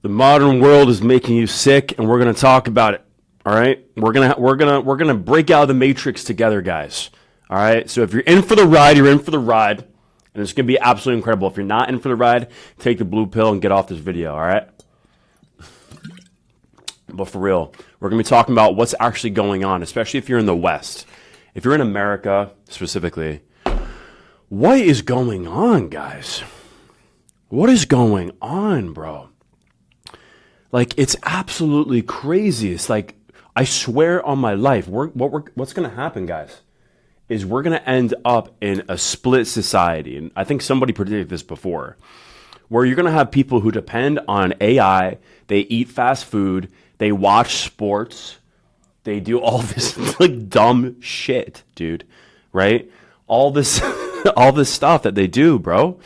The modern world is making you sick, and we're gonna talk about it. All right, we're gonna break out of the matrix together, guys. All right. So if you're in for the ride, you're in for the ride, and it's gonna be absolutely incredible. If you're not in for the ride, take the blue pill and get off this video. All right. But for real, we're gonna be talking about what's actually going on, especially if you're in the West. If you're in America specifically, what is going on, guys? What is going on, bro? Like, it's absolutely crazy. It's like, I swear on my life, what's going to happen, guys, is we're going to end up in a split society. And I think somebody predicted this before, where you're going to have people who depend on AI, they eat fast food, they watch sports, they do all this like dumb shit, dude, right? All this, all this stuff that they do, bro.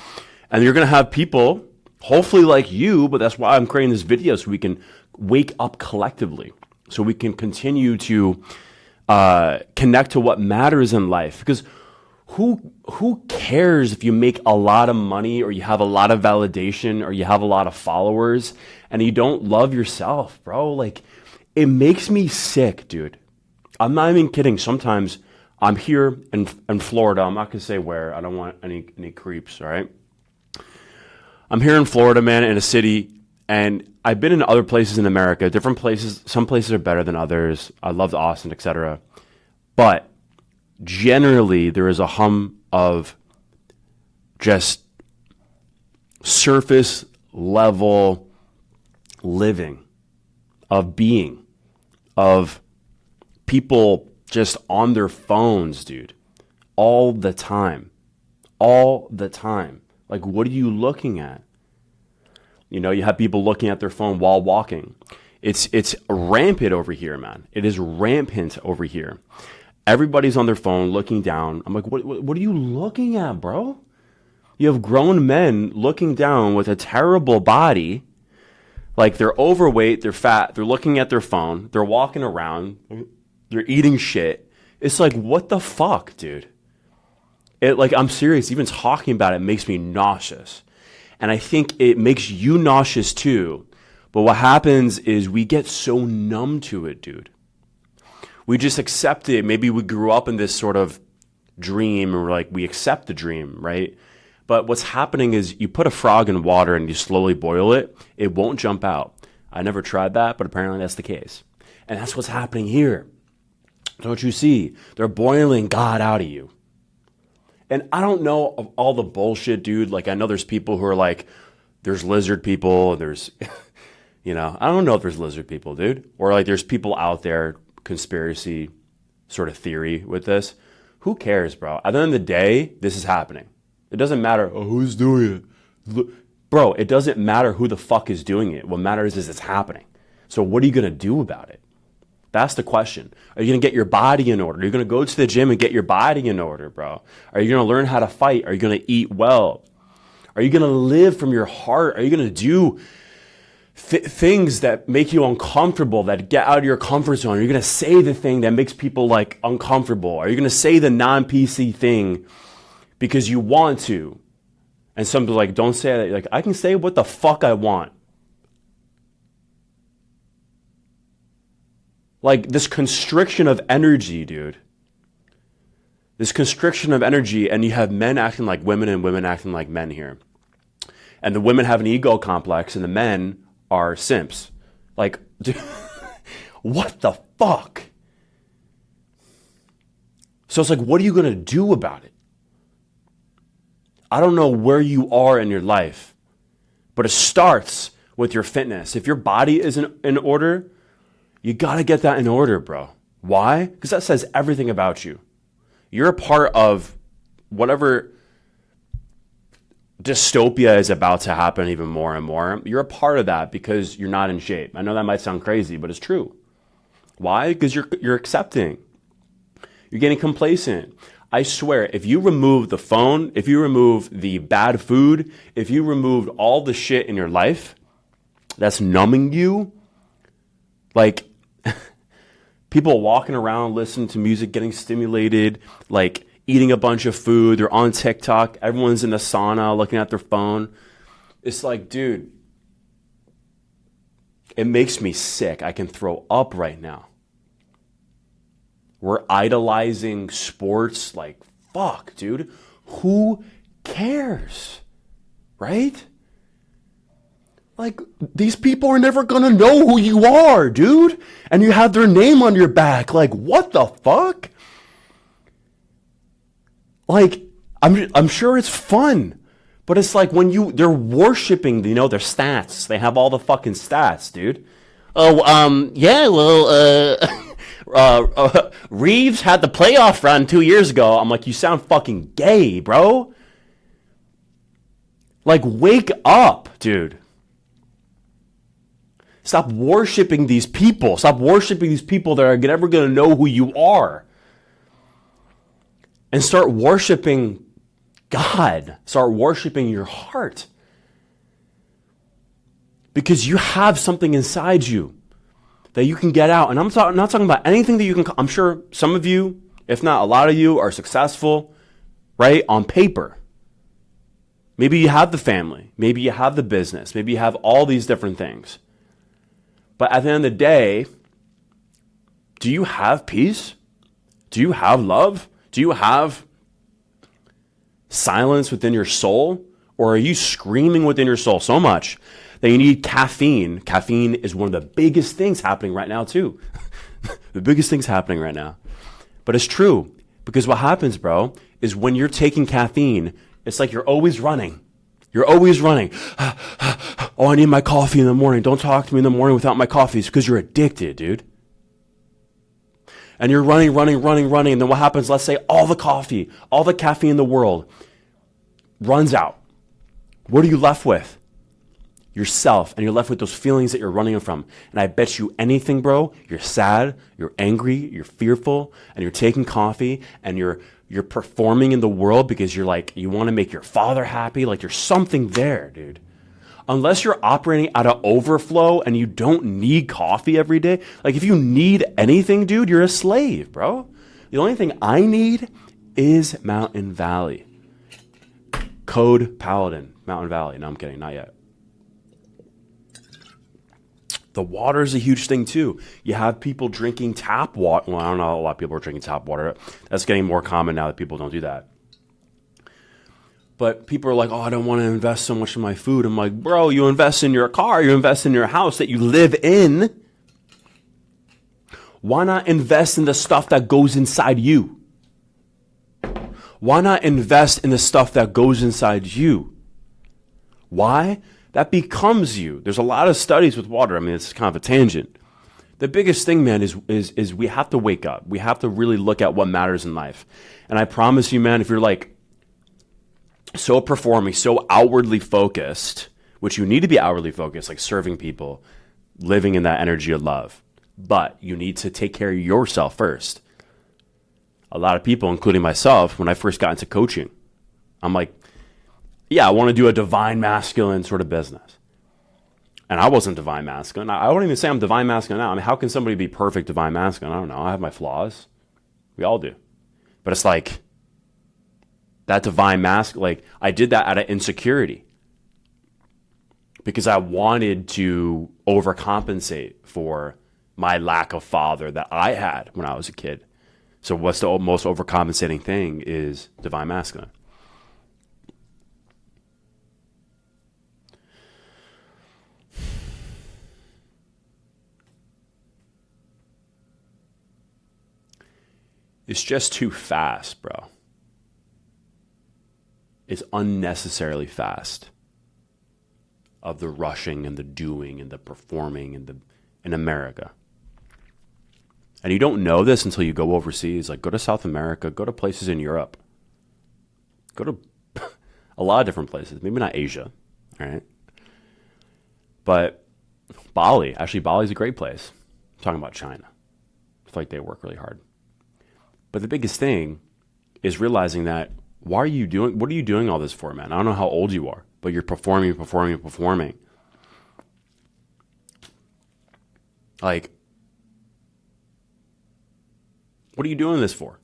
And you're going to have people, hopefully like you, but that's why I'm creating this video, so we can wake up collectively, so we can continue to connect to what matters in life. Because who cares if you make a lot of money, or you have a lot of validation, or you have a lot of followers, and you don't love yourself, bro? Like, it makes me sick, dude. I'm not even kidding. Sometimes I'm here in Florida. I'm not going to say where. I don't want any creeps, all right? I'm here in Florida, man, in a city, and I've been in other places in America, different places. Some places are better than others. I loved Austin, etc. But generally, there is a hum of just surface level living, of being, of people just on their phones, dude, all the time, all the time. Like, what are you looking at? You know, you have people looking at their phone while walking. It's rampant over here, man. It is rampant over here. Everybody's on their phone looking down. I'm like, what are you looking at, bro? You have grown men looking down with a terrible body. Like, they're overweight, they're fat, they're looking at their phone, they're walking around, they're eating shit. It's like, what the fuck, dude? Like, I'm serious, even talking about it makes me nauseous. And I think it makes you nauseous too. But what happens is we get so numb to it, dude. We just accept it. Maybe we grew up in this sort of dream, or like we accept the dream, right? But what's happening is you put a frog in water and you slowly boil it, it won't jump out. I never tried that, but apparently that's the case. And that's what's happening here. Don't you see? They're boiling God out of you. And I don't know of all the bullshit, dude. Like, I know there's people who are like, there's lizard people, and there's, you know, I don't know if there's lizard people, dude. Or like, there's people out there, conspiracy sort of theory with this. Who cares, bro? At the end of the day, this is happening. It doesn't matter, who's doing it. Bro, it doesn't matter who the fuck is doing it. What matters is it's happening. So what are you going to do about it? That's the question. Are you going to get your body in order? Are you going to go to the gym and get your body in order, bro? Are you going to learn how to fight? Are you going to eat well? Are you going to live from your heart? Are you going to do things that make you uncomfortable, that get out of your comfort zone? Are you going to say the thing that makes people like uncomfortable? Are you going to say the non-PC thing because you want to? And some people are like, don't say that. Like, I can say what the fuck I want. Like, this constriction of energy, dude. This constriction of energy, and you have men acting like women and women acting like men here. And the women have an ego complex, and the men are simps. Like, dude, what the fuck? So it's like, what are you going to do about it? I don't know where you are in your life, but it starts with your fitness. If your body isn't in order, you got to get that in order, bro. Why? Because that says everything about you. You're a part of whatever dystopia is about to happen even more and more. You're a part of that because you're not in shape. I know that might sound crazy, but it's true. Why? Because you're accepting. You're getting complacent. I swear, if you remove the phone, if you remove the bad food, if you removed all the shit in your life that's numbing you, like, people walking around listening to music, getting stimulated, like eating a bunch of food, they're on TikTok, everyone's in the sauna looking at their phone. It's like, dude, It makes me sick. I can throw up right now. We're idolizing sports like, fuck, dude. Who cares? Right? Like, these people are never going to know who you are, dude. And you have their name on your back. Like, what the fuck? Like, I'm sure it's fun. But it's like when they're worshiping, their stats. They have all the fucking stats, dude. Oh, yeah, well, Reeves had the playoff run 2 years ago. I'm like, you sound fucking gay, bro. Like, wake up, dude. Stop worshiping these people. Stop worshiping these people that are never going to know who you are. And start worshiping God. Start worshiping your heart. Because you have something inside you that you can get out. And I'm not talking about anything that you can. I'm sure some of you, if not a lot of you, are successful, right? On paper. Maybe you have the family. Maybe you have the business. Maybe you have all these different things. But at the end of the day, do you have peace? Do you have love? Do you have silence within your soul? Or are you screaming within your soul so much that you need caffeine? Caffeine is one of the biggest things happening right now, too. The biggest things happening right now. But it's true. Because what happens, bro, is when you're taking caffeine, it's like you're always running. You're always running. Oh, I need my coffee in the morning. Don't talk to me in the morning without my coffee. It's because you're addicted, dude. And you're running. And then what happens? Let's say all the coffee, all the caffeine in the world runs out. What are you left with? Yourself. And you're left with those feelings that you're running from. And I bet you anything, bro, you're sad, you're angry, you're fearful, and you're taking coffee, and you're performing in the world because you're like, you want to make your father happy. Like, there's something there, dude. Unless you're operating out of overflow and you don't need coffee every day. Like, if you need anything, dude, you're a slave, bro. The only thing I need is Mountain Valley. Code Paladin, Mountain Valley. No, I'm kidding. Not yet. The water is a huge thing, too. You have people drinking tap water. Well, I don't know. A lot of people are drinking tap water. That's getting more common now that people don't do that. But people are like, oh, I don't want to invest so much in my food. I'm like, bro, you invest in your car. You invest in your house that you live in. Why not invest in the stuff that goes inside you? Why not invest in the stuff that goes inside you? Why? That becomes you. There's a lot of studies with water. I mean, it's kind of a tangent. The biggest thing, man, is we have to wake up. We have to really look at what matters in life. And I promise you, man, if you're like so performing, so outwardly focused, which you need to be outwardly focused, like serving people, living in that energy of love. But you need to take care of yourself first. A lot of people, including myself, when I first got into coaching, I'm like, yeah, I want to do a divine masculine sort of business. And I wasn't divine masculine. I wouldn't even say I'm divine masculine now. I mean, how can somebody be perfect divine masculine? I don't know. I have my flaws. We all do. But it's like that divine masculine, like I did that out of insecurity because I wanted to overcompensate for my lack of father that I had when I was a kid. So what's the most overcompensating thing is divine masculine. It's just too fast, bro. It's unnecessarily fast of the rushing and the doing and the performing in America. And you don't know this until you go overseas. Like, go to South America, go to places in Europe, go to a lot of different places. Maybe not Asia, all right? But Bali, actually, Bali's a great place. I'm talking about China. I feel like they work really hard. But the biggest thing is realizing that what are you doing all this for, man? I don't know how old you are, but you're performing. Like, what are you doing this for?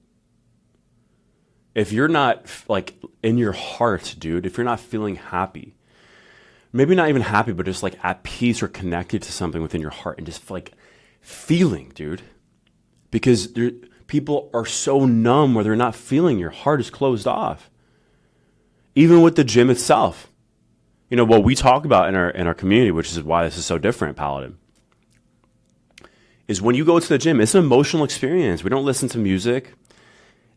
If you're not, like, in your heart, dude, if you're not feeling happy, maybe not even happy, but just like at peace or connected to something within your heart and just like feeling, dude. Because people are so numb where they're not feeling. Your heart is closed off. Even with the gym itself. You know, what we talk about in our community, which is why this is so different, Paladin, is when you go to the gym, it's an emotional experience. We don't listen to music.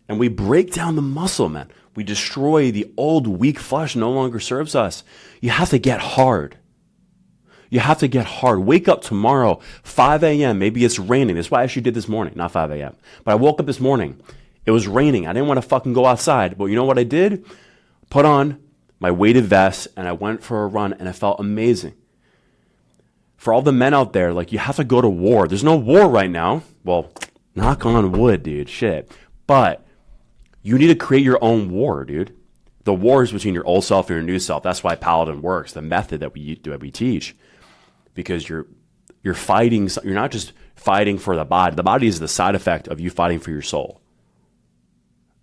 And we break down the muscle, man. We destroy the old, weak flesh no longer serves us. You have to get hard. You have to get hard. Wake up tomorrow, 5 a.m. Maybe it's raining. That's what I actually did this morning, not 5 a.m. But I woke up this morning. It was raining. I didn't want to fucking go outside. But you know what I did? Put on my weighted vest and I went for a run and it felt amazing. For all the men out there, like, you have to go to war. There's no war right now. Well, knock on wood, dude. Shit. But you need to create your own war, dude. The war is between your old self and your new self. That's why Paladin works, the method that we teach. Because you're fighting, you're not just fighting for the body. The body is the side effect of you fighting for your soul.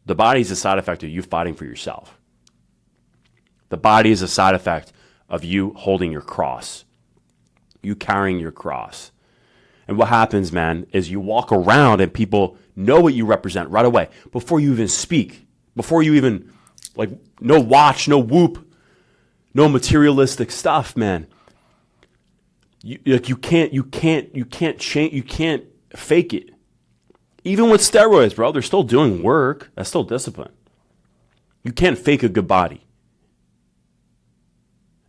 The body is the side effect of you fighting for yourself. The body is a side effect of you holding your cross, you carrying your cross. And what happens, man, is you walk around and people know what you represent right away before you even speak, before you even, like, no watch, no whoop, no materialistic stuff, man. You can't change, you can't fake it. Even with steroids, bro, they're still doing work. That's still discipline. You can't fake a good body.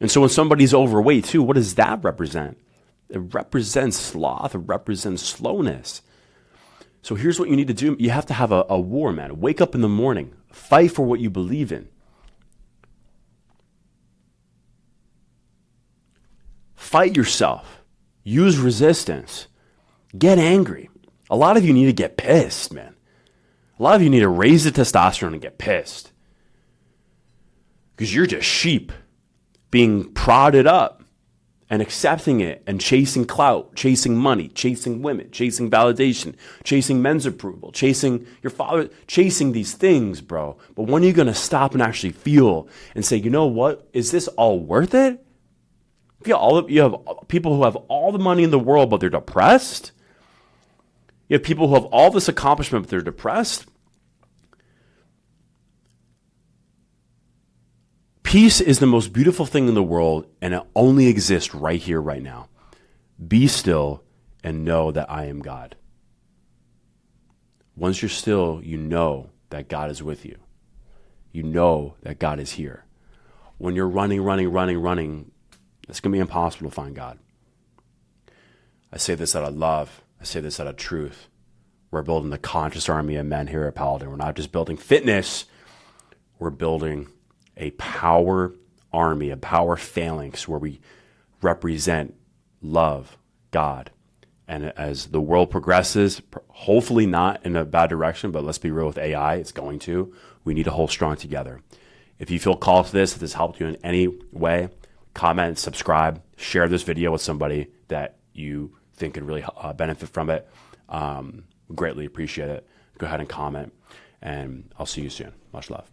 And so when somebody's overweight too, what does that represent? It represents sloth. It represents slowness. So here's what you need to do. You have to have a war, man. Wake up in the morning. Fight for what you believe in. Fight yourself. Use resistance. Get angry. A lot of you need to get pissed, man. A lot of you need to raise the testosterone and get pissed. Because you're just sheep being prodded up and accepting it and chasing clout, chasing money, chasing women, chasing validation, chasing men's approval, chasing your father, chasing these things, bro. But when are you going to stop and actually feel and say, you know what? Is this all worth it? You have people who have all the money in the world, but they're depressed. You have people who have all this accomplishment, but they're depressed. Peace is the most beautiful thing in the world, and it only exists right here, right now. Be still and know that I am God. Once you're still, you know that God is with you. You know that God is here. When you're running, it's going to be impossible to find God. I say this out of love. I say this out of truth. We're building the conscious army of men here at Paladin. We're not just building fitness. We're building a power army, a power phalanx where we represent love, God. And as the world progresses, hopefully not in a bad direction, but let's be real with AI, it's going to. We need to hold strong together. If you feel called to this, if this helped you in any way, comment, subscribe, share this video with somebody that you think could really benefit from it. Greatly appreciate it. Go ahead and comment, and I'll see you soon. Much love.